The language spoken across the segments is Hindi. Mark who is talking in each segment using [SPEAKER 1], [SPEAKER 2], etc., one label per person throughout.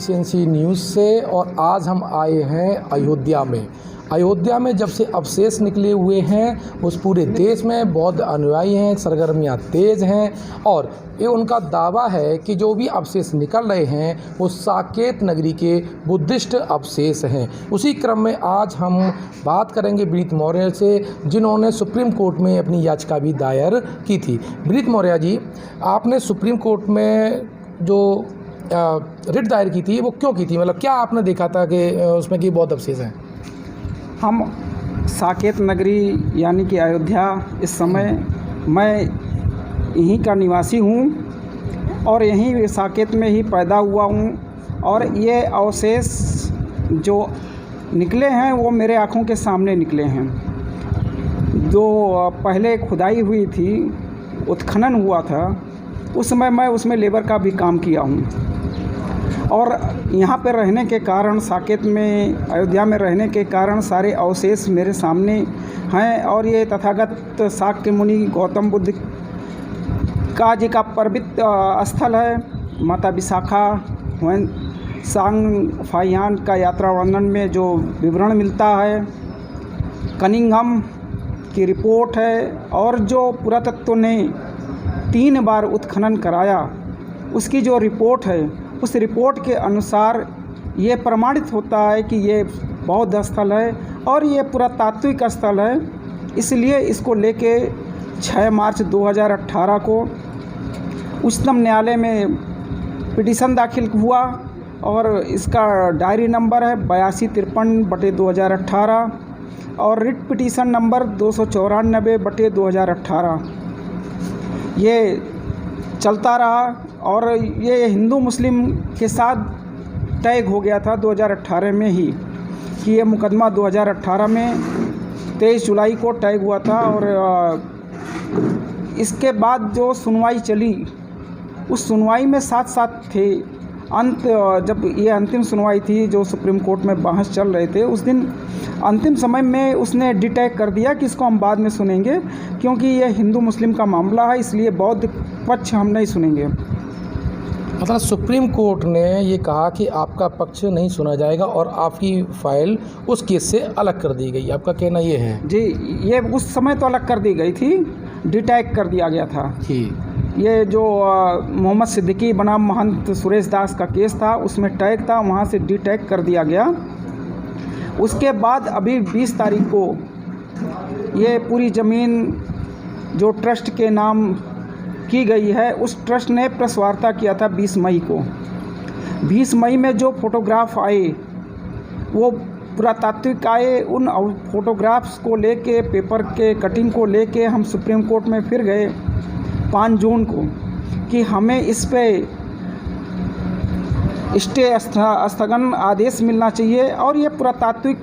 [SPEAKER 1] एफिशिएंसी न्यूज़ से। और आज हम आए हैं अयोध्या में। अयोध्या में जब से अवशेष निकले हुए हैं उस पूरे देश में बौद्ध अनुयायी हैं, सरगर्मियाँ तेज़ हैं और ये उनका दावा है कि जो भी अवशेष निकल रहे हैं वो साकेत नगरी के बुद्धिस्ट अवशेष हैं। उसी क्रम में आज हम बात करेंगे विनीत मौर्य से, जिन्होंने सुप्रीम कोर्ट में अपनी याचिका भी दायर की थी। विनीत मौर्य जी, आपने सुप्रीम कोर्ट में जो रिट दायर की थी वो क्यों की थी? मतलब क्या आपने देखा था कि उसमें कि बौद्ध अवशेष हैं?
[SPEAKER 2] हम साकेत नगरी यानी कि अयोध्या, इस समय मैं यहीं का निवासी हूँ और यहीं साकेत में ही पैदा हुआ हूँ। और ये अवशेष जो निकले हैं वो मेरे आँखों के सामने निकले हैं। जो पहले खुदाई हुई थी, उत्खनन हुआ था, उस समय मैं उसमें लेबर का भी काम किया हूँ। और यहाँ पर रहने के कारण, साकेत में, अयोध्या में रहने के कारण सारे अवशेष मेरे सामने हैं। और ये तथागत शाक्य मुनि गौतम बुद्ध का जी का पवित्र स्थल है। माता विशाखा सांग फाहियान का यात्रा वर्णन में जो विवरण मिलता है, कनिंघम की रिपोर्ट है, और जो पुरातत्व ने 3 बार उत्खनन कराया उसकी जो रिपोर्ट है, उस रिपोर्ट के अनुसार ये प्रमाणित होता है कि ये बौद्ध स्थल है और ये पुरातात्विक स्थल है। इसलिए इसको लेके 6 मार्च 2018 को उच्चतम न्यायालय में पिटीशन दाखिल हुआ और इसका डायरी नंबर है 8253/2018 और रिट पिटीशन नंबर 294/2018। ये चलता रहा और ये हिंदू मुस्लिम के साथ टैग हो गया था 2018 में ही, कि ये मुकदमा 2018 में 23 जुलाई को टैग हुआ था। और इसके बाद जो सुनवाई चली, उस सुनवाई में साथ थे। जब ये अंतिम सुनवाई थी, जो सुप्रीम कोर्ट में बहस चल रहे थे, उस दिन अंतिम समय में उसने डिटैक कर दिया कि इसको हम बाद में सुनेंगे, क्योंकि ये हिंदू मुस्लिम का मामला है, इसलिए बौद्ध पक्ष हम नहीं सुनेंगे।
[SPEAKER 1] मतलब सुप्रीम कोर्ट ने ये कहा कि आपका पक्ष नहीं सुना जाएगा और आपकी फ़ाइल उस केस से अलग कर दी गई। आपका कहना ये है?
[SPEAKER 2] जी, ये उस समय तो अलग कर दी गई थी, डिटैक कर दिया गया था।
[SPEAKER 1] जी,
[SPEAKER 2] ये जो मोहम्मद सिद्दीकी बनाम महंत सुरेश दास का केस था, उसमें टैग था, वहाँ से डिटैक कर दिया गया। उसके बाद अभी 20 तारीख को ये पूरी ज़मीन जो ट्रस्ट के नाम की गई है, उस ट्रस्ट ने प्रेस वार्ता किया था 20 मई को। 20 मई में जो फ़ोटोग्राफ आए वो पुरातात्विक आए। उन फोटोग्राफ्स को लेके, पेपर के कटिंग को लेके हम सुप्रीम कोर्ट में फिर गए 5 जून को कि हमें इस पे स्टे स्थगन आदेश मिलना चाहिए और ये पुरातात्विक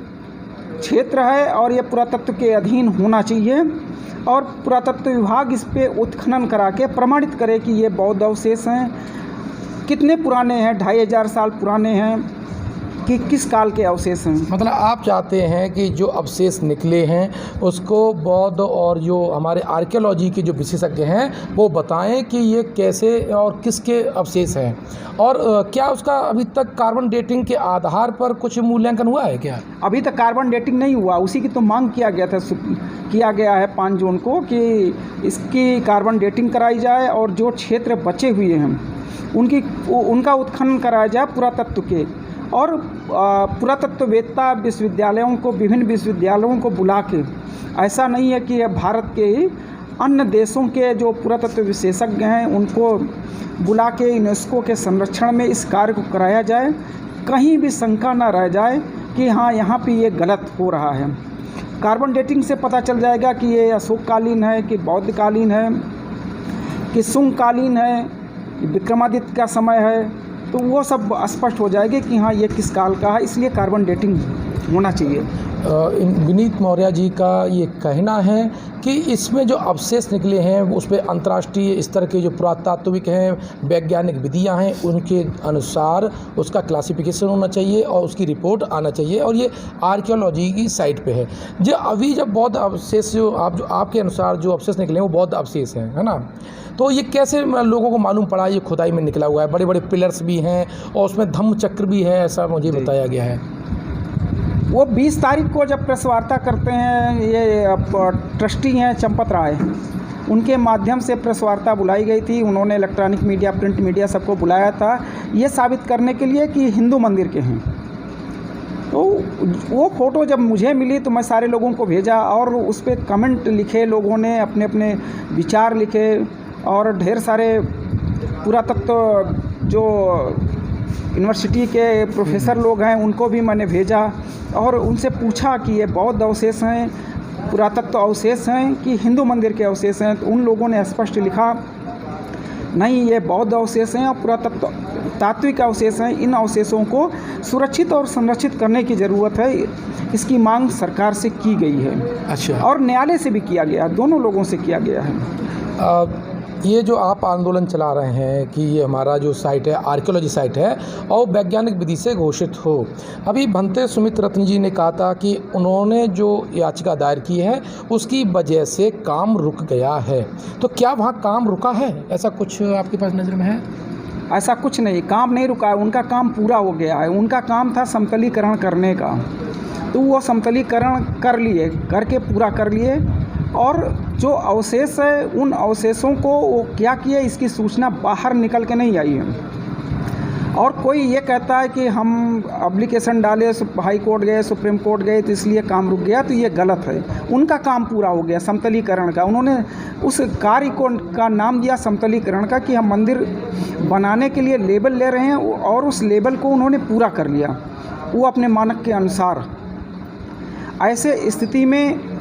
[SPEAKER 2] क्षेत्र है और ये पुरातत्व के अधीन होना चाहिए और पुरातत्व विभाग इस पे उत्खनन करा के प्रमाणित करे कि ये बौद्ध अवशेष हैं, कितने पुराने हैं, 2500 साल पुराने हैं, कि किस काल के अवशेष हैं।
[SPEAKER 1] मतलब आप चाहते हैं कि जो अवशेष निकले हैं उसको बौद्ध और जो हमारे आर्कियोलॉजी के जो विशेषज्ञ हैं वो बताएं कि ये कैसे और किसके अवशेष हैं। और क्या उसका अभी तक कार्बन डेटिंग के आधार पर कुछ मूल्यांकन हुआ है क्या?
[SPEAKER 2] अभी तक कार्बन डेटिंग नहीं हुआ, उसी की तो मांग किया गया है 5 जून को कि इसकी कार्बन डेटिंग कराई जाए और जो क्षेत्र बचे हुए हैं उनका उत्खनन कराया जाए पुरातत्व के। और पुरातत्ववेत्ता विभिन्न विश्वविद्यालयों को बुला के, ऐसा नहीं है कि यह भारत के ही, अन्य देशों के जो पुरातत्व विशेषज्ञ हैं उनको बुला के यूनेस्को के संरक्षण में इस कार्य को कराया जाए। कहीं भी शंका ना रह जाए कि हाँ, यहाँ पे ये गलत हो रहा है। कार्बन डेटिंग से पता चल जाएगा कि ये अशोककालीन है, कि बौद्धकालीन है, कि शुंगकालीन है, कि विक्रमादित्य का समय है, तो वो सब स्पष्ट हो जाएगी कि हाँ, ये किस काल का है। इसलिए कार्बन डेटिंग होना चाहिए।
[SPEAKER 1] विनीत मौर्य जी का ये कहना है कि इसमें जो अवशेष निकले हैं उस पे अंतर्राष्ट्रीय स्तर के जो पुरातात्विक हैं, वैज्ञानिक विधियां हैं, उनके अनुसार उसका क्लासिफिकेशन होना चाहिए और उसकी रिपोर्ट आना चाहिए, और ये आर्कियोलॉजी की साइट पे है। जो अभी जब बौद्ध अवशेष जो आपके अनुसार जो अवशेष निकले हैं वो बौद्ध अवशेष हैं, है ना, तो ये कैसे लोगों को मालूम पड़ा ये खुदाई में निकला हुआ है? बड़े बड़े पिलर्स भी हैं और उसमें धम्म चक्र भी है, ऐसा मुझे बताया गया है।
[SPEAKER 2] वो 20 तारीख को जब प्रेस वार्ता करते हैं, ये ट्रस्टी हैं चंपत राय, उनके माध्यम से प्रेस वार्ता बुलाई गई थी। उन्होंने इलेक्ट्रॉनिक मीडिया, प्रिंट मीडिया सबको बुलाया था ये साबित करने के लिए कि हिंदू मंदिर के हैं। तो वो फ़ोटो जब मुझे मिली तो मैं सारे लोगों को भेजा और उस पर कमेंट लिखे, लोगों ने अपने अपने विचार लिखे, और ढेर सारे पुरातत्व जो यूनिवर्सिटी के प्रोफेसर लोग हैं उनको भी मैंने भेजा और उनसे पूछा कि ये बौद्ध अवशेष हैं, पुरातत्व अवशेष हैं कि हिंदू मंदिर के अवशेष हैं। तो उन लोगों ने स्पष्ट लिखा, नहीं, ये बौद्ध अवशेष हैं और पुरातत्व तात्विक अवशेष हैं। इन अवशेषों को सुरक्षित और संरक्षित करने की ज़रूरत है। इसकी मांग सरकार से की गई है।
[SPEAKER 1] अच्छा।
[SPEAKER 2] और न्यायालय से भी किया गया, दोनों लोगों से किया गया है।
[SPEAKER 1] ये जो आप आंदोलन चला रहे हैं कि ये हमारा जो साइट है आर्कियोलॉजी साइट है और वैज्ञानिक विधि से घोषित हो, अभी भंते सुमित रत्न जी ने कहा था कि उन्होंने जो याचिका दायर की है उसकी वजह से काम रुक गया है, तो क्या वहाँ काम रुका है? ऐसा कुछ आपके पास नज़र में है?
[SPEAKER 2] ऐसा कुछ नहीं, काम नहीं रुका है, उनका काम पूरा हो गया है। उनका काम था समतलीकरण करने का, तो वो समतलीकरण कर लिए, करके पूरा कर लिए। और जो अवशेष है उन अवशेषों को वो क्या किए इसकी सूचना बाहर निकल के नहीं आई है। और कोई ये कहता है कि हम एप्लीकेशन डाले, हाई कोर्ट गए, सुप्रीम कोर्ट गए तो इसलिए काम रुक गया, तो ये गलत है। उनका काम पूरा हो गया समतलीकरण का। उन्होंने उस कार्य का नाम दिया समतलीकरण का कि हम मंदिर बनाने के लिए लेबल ले रहे हैं, और उस लेबल को उन्होंने पूरा कर लिया वो अपने मानक के अनुसार। ऐसे स्थिति में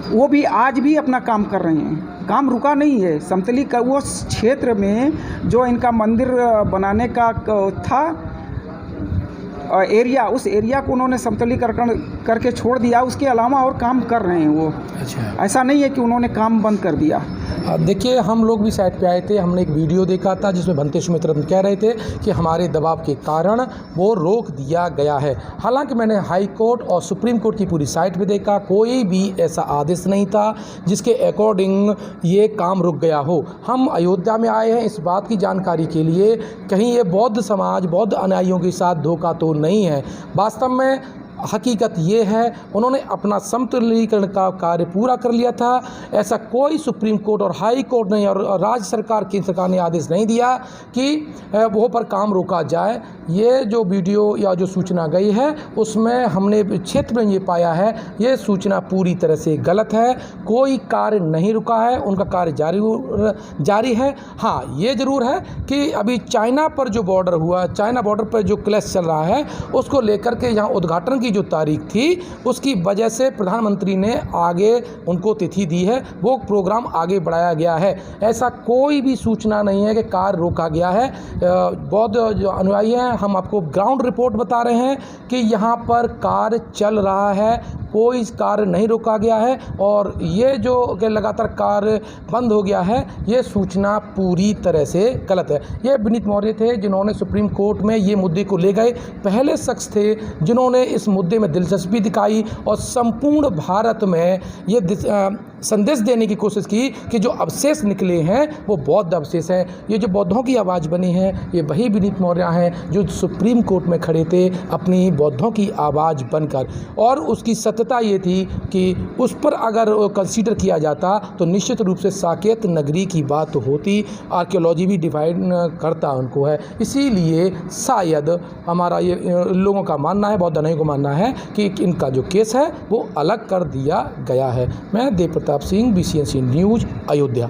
[SPEAKER 2] वो भी आज भी अपना काम कर रहे हैं, काम रुका नहीं है। समतली का वो क्षेत्र में जो इनका मंदिर बनाने का था एरिया, उस एरिया को उन्होंने समतलीकरण करके छोड़ दिया। उसके अलावा और काम कर रहे हैं वो।
[SPEAKER 1] अच्छा।
[SPEAKER 2] ऐसा नहीं है कि उन्होंने काम बंद कर दिया।
[SPEAKER 1] देखिए, हम लोग भी साइट पे आए थे, हमने एक वीडियो देखा था जिसमें भंते सुमित रत्न कह रहे थे कि हमारे दबाव के कारण वो रोक दिया गया है। हालांकि मैंने हाई कोर्ट और सुप्रीम कोर्ट की पूरी साइट पे देखा, कोई भी ऐसा आदेश नहीं था जिसके अकॉर्डिंग ये काम रुक गया हो। हम अयोध्या में आए हैं इस बात की जानकारी के लिए, कहीं ये बौद्ध समाज, बौद्ध अनुयायियों के साथ धोखा तो नहीं है। वास्तव में हकीकत ये है, उन्होंने अपना समतलीकरण का कार्य पूरा कर लिया था। ऐसा कोई सुप्रीम कोर्ट और हाई कोर्ट ने और राज्य सरकार, केंद्र सरकार ने आदेश नहीं दिया कि वो पर काम रोका जाए। ये जो वीडियो या जो सूचना गई है उसमें हमने क्षेत्र में ये पाया है, ये सूचना पूरी तरह से गलत है। कोई कार्य नहीं रुका है, उनका कार्य जारी है। हाँ, ये ज़रूर है कि अभी चाइना पर जो बॉर्डर हुआ, चाइना बॉर्डर पर जो क्लैश चल रहा है, उसको लेकर के यहाँ उद्घाटन जो तारीख थी उसकी वजह से प्रधानमंत्री ने आगे उनको तिथि दी है, वो प्रोग्राम आगे बढ़ाया गया है। ऐसा कोई भी सूचना नहीं है कि कार्य रोका गया है। बौद्ध जो अनुयायी हैं, हम आपको ग्राउंड रिपोर्ट बता रहे हैं कि यहाँ पर कार्य चल रहा है, कोई कार्य नहीं रोका गया है। और ये जो लगातार कार्य बंद हो गया है, ये सूचना पूरी तरह से गलत है। ये विनीत मौर्य थे जिन्होंने सुप्रीम कोर्ट में ये मुद्दे को ले गए, पहले शख्स थे जिन्होंने इस मुद्दे में दिलचस्पी दिखाई और संपूर्ण भारत में ये संदेश देने की कोशिश की कि जो अवशेष निकले हैं वो बौद्ध अवशेष हैं। ये जो बौद्धों की आवाज़ बनी है, ये वही विनीत मौर्य हैं जो सुप्रीम कोर्ट में खड़े थे अपनी बौद्धों की आवाज़ बनकर। और उसकी सत्यता ये थी कि उस पर अगर कंसीडर किया जाता तो निश्चित रूप से साकेत नगरी की बात होती। आर्कियोलॉजी भी डिफाइन करता उनको है, इसीलिए शायद हमारा ये लोगों का मानना है, बौद्ध अनुयायियों को मानना है कि इनका जो केस है वो अलग कर दिया गया है। मैं देव प्रताप सिंह, BCNC न्यूज़, अयोध्या।